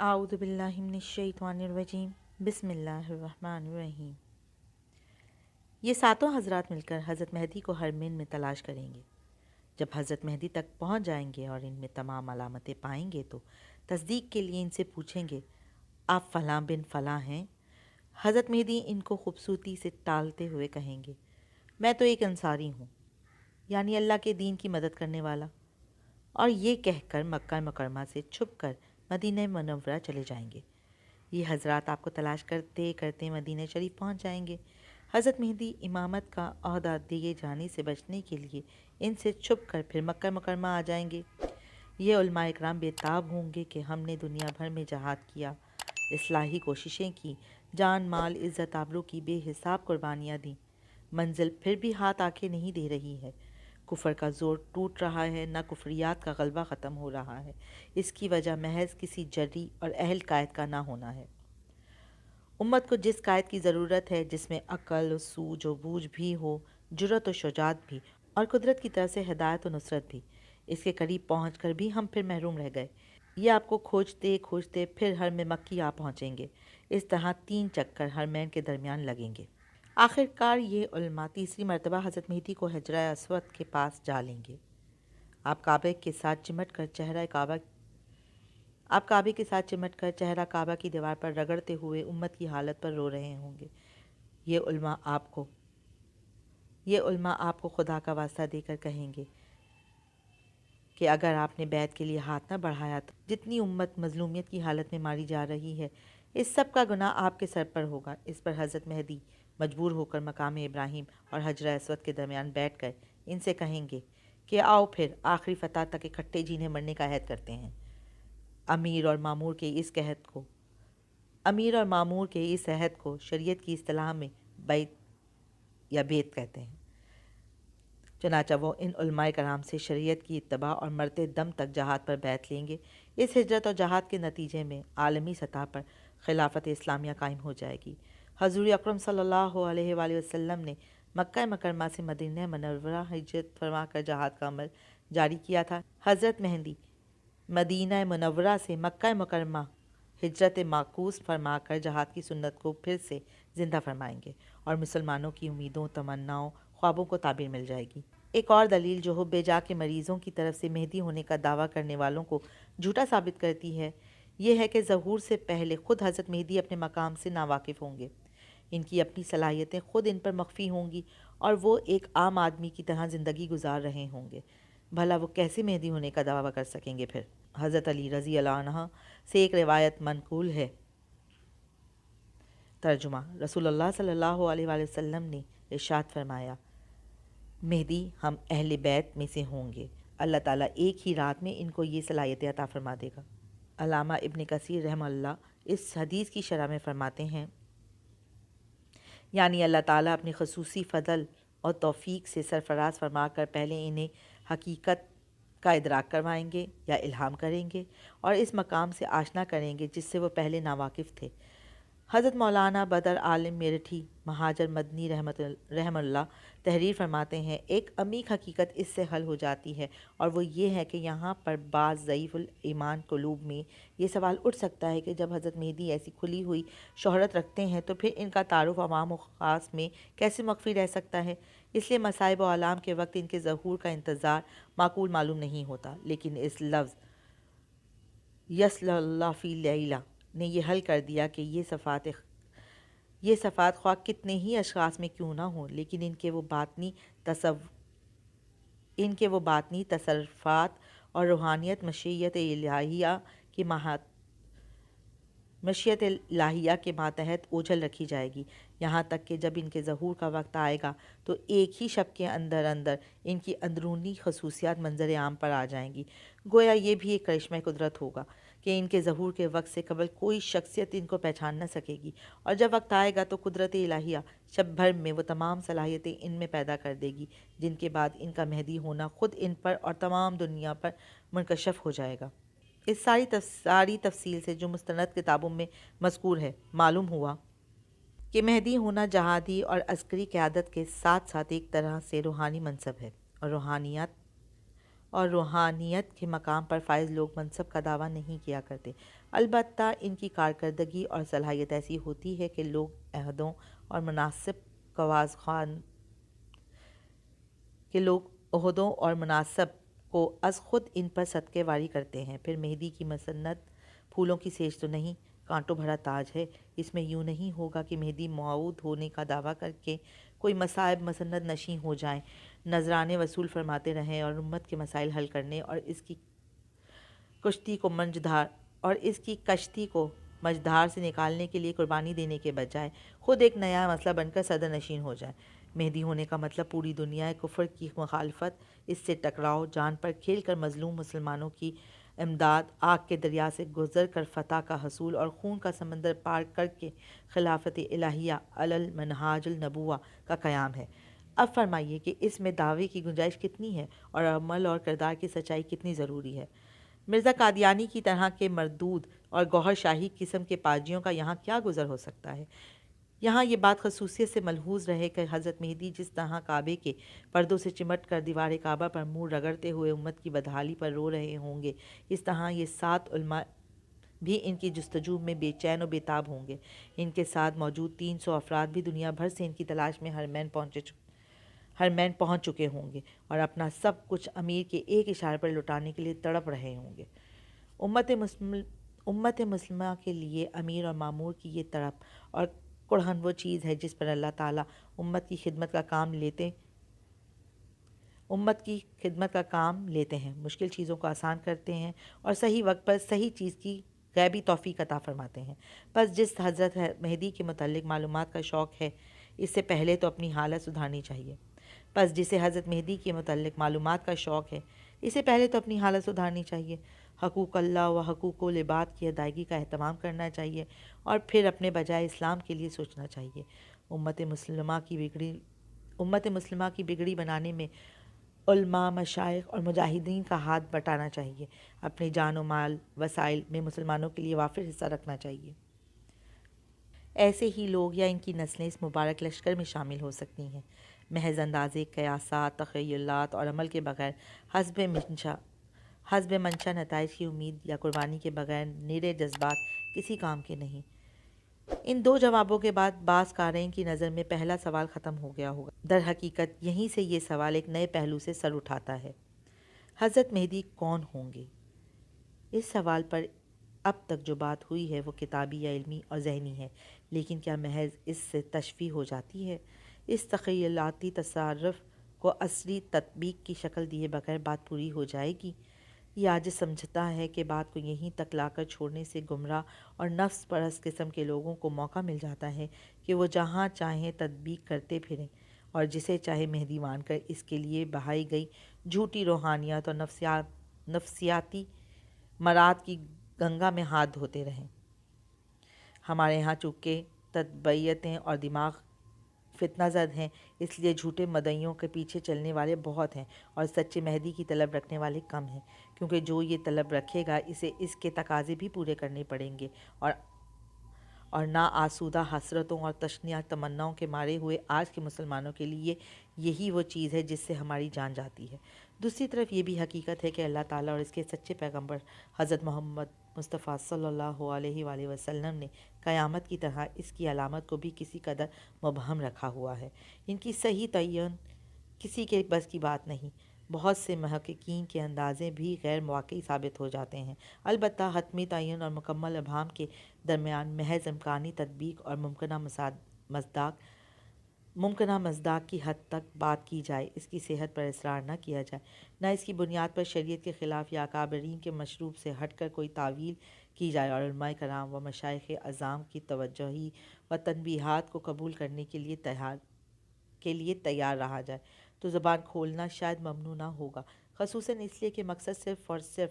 आऊज़ु बिल्लाहि मिनश्शैतानिर्रजीम बिस्मिल्लाहिर्रहमानिर्रहीम। ये सातों हज़रात मिलकर हज़रत मेहदी को हरमैन में तलाश करेंगे। जब हज़रत मेहदी तक पहुंच जाएंगे और इनमें तमाम अलामतें पाएंगे तो तस्दीक के लिए इनसे पूछेंगे, आप फ़लाँ बिन फ़लाँ हैं? हज़रत मेहदी इनको खूबसूरती से टालते हुए कहेंगे, मैं तो एक अंसारी हूँ, यानी अल्लाह के दीन की मदद करने वाला। और ये कहकर मक्का मुकर्रमा से छुपकर मदीना मुनव्वरा चले जाएंगे। ये हज़रात आपको तलाश करते करते मदीना शरीफ पहुंच जाएंगे। हज़रत मेहदी इमामत का ओहदा दिए जाने से बचने के लिए इनसे छुप कर फिर मक्का मुकर्रमा आ जाएंगे। ये उलमा इकराम बेताब होंगे कि हमने दुनिया भर में जहाद किया, इस्लाही कोशिशें की, जान माल इज़्ज़त आबरू की बेहिसाब कुर्बानियाँ दी, मंजिल फिर भी हाथ आके नहीं दे रही है। कुफर का ज़ोर टूट रहा है, ना कुफरियात का गलबा ख़त्म हो रहा है। इसकी वजह महज किसी जर्री और अहल कायद का ना होना है। उम्मत को जिस कायद की ज़रूरत है, जिसमें अक्ल, सूझ व बूझ भी हो, जुर्रत व शुजात भी, और कुदरत की तरफ से हिदायत व नुसरत भी, इसके करीब पहुँच कर भी हम फिर महरूम रह गए। ये आपको खोजते खोजते फिर हर में मक्की आ पहुँचेंगे। इस तरह 3 चक्कर हरमैन के दरमियान लगेंगे। आखिरकार ये उलमा तीसरी मरतबा हज़रत मेहदी को हिजरा अस्वद के पास जा लेंगे। आप काबे के साथ चिमट कर चेहरा काबा की दीवार पर रगड़ते हुए उम्मत की हालत पर रो रहे होंगे। ये उल्मा आपको खुदा का वास्ता देकर कहेंगे कि अगर आपने बैत के लिए हाथ न बढ़ाया तो जितनी उम्मत मजलूमियत की हालत में मारी जा रही है, इस सब का गुनाह आपके सर पर होगा। इस पर हज़रत मेहदी मजबूर होकर मकाम इब्राहिम और हजरा अस्वद के दरमियान बैठ कर इनसे कहेंगे कि आओ फिर आखिरी फ़तह तक इकट्ठे जीने मरने का अहद करते हैं। अमीर और मामूर के इस अहद को शरीयत की इस्तिलाह में बैत या बेत कहते हैं। चनाचा वो इन उलमाए कराम से शरीयत की इत्तबा और मरते दम तक जहाद पर बैत लेंगे। इस हिजरत और जहाद के नतीजे में आलमी सतह पर खिलाफत इस्लामिया कायम हो जाएगी। हज़ूर अकरम सल्लल्लाहु अलैहि वसल्लम ने मक्का मुकर्रमा से मदीना मुनव्वरा हिजरत फरमा कर जहाद का अमल जारी किया था। हज़रत मेहदी मदीना मुनव्वरा से मक्का मुकर्रमा हिजरत माकूस फरमा कर जहाद की सुन्नत को फिर से ज़िंदा फरमाएंगे और मुसलमानों की उम्मीदों, तमन्नाओं, ख्वाबों को ताबीर मिल जाएगी। एक और दलील जो हो बेजा के मरीज़ों की तरफ से मेहदी होने का दावा करने वालों को झूठा साबित करती है, ये है कि ज़हूर से पहले ख़ुद हज़रत मेहदी अपने मकाम से नावाकिफ़ होंगे। इनकी अपनी सलाहियतें ख़ुद इन पर मख्फी होंगी और वो एक आम आदमी की तरह ज़िंदगी गुजार रहे होंगे। भला वो कैसे मेहदी होने का दावा कर सकेंगे फिर? हज़रत अली रज़ी अल्लाह अन्हु से एक रिवायत मनकूल है। तर्जुमा, रसूलुल्लाह सल्लल्लाहु अलैहि वसल्लम ने इरशाद फरमाया, मेहदी हम अहले बैत में से होंगे। अल्लाह ताला एक ही रात में इनको ये सलाहियतें अता फरमा देगा। अल्लामा इब्न कसीर रहमतुल्लाह इस हदीस की शरह में फरमाते हैं, यानी अल्लाह ताला अपनी खसूसी फ़ज़ल और तौफ़ीक से सरफ़राज़ फरमा कर पहले इन्हें हकीकत का इदराक करवाएंगे या इल्हाम करेंगे और इस मकाम से आशना करेंगे जिससे वो पहले नावाकिफ़ थे। हज़रत मौलाना बदर आलिम मेरठी महाजर मदनी रहमतुल्लाह तहरीर फरमाते हैं, एक अमीक हकीकत इससे हल हो जाती है और वो ये है कि यहाँ पर बाज़ ज़ईफ़ुल ईमान क़ुलूब में ये सवाल उठ सकता है कि जब हज़रत मेहदी ऐसी खुली हुई शोहरत रखते हैं तो फिर इनका तारुफ़ अवाम व ख़ास में कैसे मख्फ़ी रह सकता है। इसलिए मसाइब व आलाम के वक्त इनके ज़हूर का इंतज़ार माकूल मालूम नहीं होता। लेकिन इस लफ्ज़ यसल्लल्लाहु फ़ी लैला ने यह हल कर दिया कि ये सफ़ात ख्वाह कितने ही अशख़ास में क्यों ना हो, लेकिन इनके वो बातनी तसर्रुफ़ात और रूहानियत मशीयत इलाहिया के मातहत ओझल रखी जाएगी। यहाँ तक कि जब इनके ज़हूर का वक्त आएगा तो एक ही शब के अंदर अंदर इनकी अंदरूनी खसूसियात मंजर आम पर आ जाएंगी। गोया ये भी एक करिश्मा कुदरत होगा कि इनके ज़हूर के वक्त से कबल कोई शख्सियत इनको पहचान न सकेगी, और जब वक्त आएगा तो कुदरत इलाहिया शब भर में वो तमाम सलाहियतें इनमें पैदा कर देगी, जिनके बाद इनका मेहदी होना ख़ुद इन पर और तमाम दुनिया पर मुनकशफ हो जाएगा। इस सारी तफसील से जो मुस्तनद किताबों में मज़कूर है, मालूम हुआ कि मेहदी होना जहादी और अस्करी क़यादत के साथ साथ एक तरह से रूहानी मनसब है, और रूहानियत के मकाम पर फ़ाइज़ लोग मनसब का दावा नहीं किया करते, البتہ ان کی کارکردگی اور صلاحیت ایسی ہوتی ہے کہ لوگ عہدوں اور مناصب کو از خود ان پر صدقے واری کرتے ہیں۔ پھر مہدی کی مسنت پھولوں کی سیج تو نہیں، کانٹوں بھرا تاج ہے۔ اس میں یوں نہیں ہوگا کہ مہدی موعود ہونے کا دعویٰ کر کے کوئی مصائب مسنت نشیں ہو جائیں، نذرانے وصول فرماتے رہیں اور امت کے مسائل حل کرنے اور اس کی کشتی کو مجدھار سے نکالنے کے لیے قربانی دینے کے بجائے خود ایک نیا مسئلہ بن کر صدر نشین ہو جائے۔ مہدی ہونے کا مطلب پوری دنیا کفر کی مخالفت، اس سے ٹکراؤ، جان پر کھیل کر مظلوم مسلمانوں کی امداد، آگ کے دریا سے گزر کر فتح کا حصول اور خون کا سمندر پار کر کے خلافت الہیہ علی المنہاج النبوہ کا قیام ہے۔ اب فرمائیے کہ اس میں دعوے کی گنجائش کتنی ہے اور عمل اور کردار کی سچائی کتنی ضروری ہے۔ مرزا قادیانی کی طرح کے مردود اور گوہر شاہی قسم کے پاجیوں کا یہاں کیا گزر ہو سکتا ہے؟ یہاں یہ بات خصوصیت سے ملحوظ رہے کہ حضرت مہدی جس طرح کعبے کے پردوں سے چمٹ کر دیوار کعبہ پر منہ رگڑتے ہوئے امت کی بدحالی پر رو رہے ہوں گے، اس طرح یہ 7 علماء بھی ان کی جستجو میں بے چین و بے تاب ہوں گے۔ ان کے ساتھ موجود 300 افراد بھی دنیا بھر سے ان کی تلاش میں حرمین پہنچ چکے ہوں گے اور اپنا سب کچھ امیر کے ایک اشارے پر لٹانے کے لیے تڑپ رہے ہوں گے۔ امت مسلمہ کے لیے امیر اور مامور کی یہ تڑپ اور کڑہن وہ چیز ہے جس پر اللہ تعالیٰ امت کی خدمت کا کام لیتے ہیں، مشکل چیزوں کو آسان کرتے ہیں اور صحیح وقت پر صحیح چیز کی غیبی توفیق عطا فرماتے ہیں۔ بس جس حضرت مہدی کے متعلق معلومات کا شوق ہے، اس سے پہلے تو اپنی حالت سدھارنی چاہیے۔ حقوق اللہ و حقوق العباد کی ادائیگی کا اہتمام کرنا چاہیے اور پھر اپنے بجائے اسلام کے لیے سوچنا چاہیے۔ امت مسلمہ کی بگڑی بنانے میں علماء، مشائخ اور مجاہدین کا ہاتھ بٹانا چاہیے، اپنی جان و مال وسائل میں مسلمانوں کے لیے وافر حصہ رکھنا چاہیے۔ ایسے ہی لوگ یا ان کی نسلیں اس مبارک لشکر میں شامل ہو سکتی ہیں۔ محض اندازے، قیاسات، تخیلات اور عمل کے بغیر حسب منشا نتائج کی امید یا قربانی کے بغیر نرے جذبات کسی کام کے نہیں۔ ان 2 جوابوں کے بعد بعض قارئین کی نظر میں پہلا سوال ختم ہو گیا ہوگا۔ در حقیقت یہیں سے یہ سوال ایک نئے پہلو سے سر اٹھاتا ہے۔ حضرت مہدی کون ہوں گے؟ اس سوال پر اب تک جو بات ہوئی ہے وہ کتابی یا علمی اور ذہنی ہے، لیکن کیا محض اس سے تشفی ہو جاتی ہے؟ اس تخیلاتی تصرف کو عصری تطبیق کی شکل دیے بغیر بات پوری ہو جائے گی؟ یہ عاجز سمجھتا ہے کہ بات کو یہیں تک لا کر چھوڑنے سے گمراہ اور نفس پرست قسم کے لوگوں کو موقع مل جاتا ہے کہ وہ جہاں چاہیں تطبیق کرتے پھریں اور جسے چاہے مہدی مان کر اس کے لیے بہائی گئی جھوٹی روحانیت اور نفسیاتی مراد کی گنگا میں ہاتھ دھوتے رہیں۔ ہمارے ہاں چونکہ تطبیعتیں اور دماغ فتنہ زد ہیں، اس لیے جھوٹے مدعیوں کے پیچھے چلنے والے بہت ہیں اور سچے مہدی کی طلب رکھنے والے کم ہیں، کیونکہ جو یہ طلب رکھے گا اسے اس کے تقاضے بھی پورے کرنے پڑیں گے اور نا آسودہ حسرتوں اور تشنیع تمناؤں کے مارے ہوئے آج کے مسلمانوں کے لیے یہی وہ چیز ہے جس سے ہماری جان جاتی ہے۔ دوسری طرف یہ بھی حقیقت ہے کہ اللہ تعالیٰ اور اس کے سچے پیغمبر حضرت محمد مصطفیٰ صلی اللہ علیہ وآلہ وسلم نے قیامت کی طرح اس کی علامت کو بھی کسی قدر مبہم رکھا ہوا ہے۔ ان کی صحیح تعین کسی کے بس کی بات نہیں۔ بہت سے محققین کے اندازے بھی غیر واقعی ثابت ہو جاتے ہیں۔ البتہ حتمی تعین اور مکمل ابہام کے درمیان محض امکانی تطبیق اور ممکنہ مصداق کی حد تک بات کی جائے، اس کی صحت پر اصرار نہ کیا جائے، نہ اس کی بنیاد پر شریعت کے خلاف یا اکابرین کے مشروب سے ہٹ کر کوئی تعویل کی جائے اور علماء کرام و مشائخ اعظام کی توجہی و تنبیہات کو قبول کرنے کے لیے تیار رہا جائے، تو زبان کھولنا شاید ممنوع نہ ہوگا، خصوصاً اس لیے کہ مقصد صرف اور صرف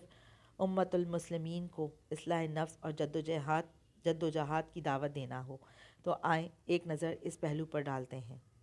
امت المسلمین کو اصلاح نفس اور جد و جہاد کی دعوت دینا ہو۔ تو آئیں ایک نظر اس پہلو پر ڈالتے ہیں۔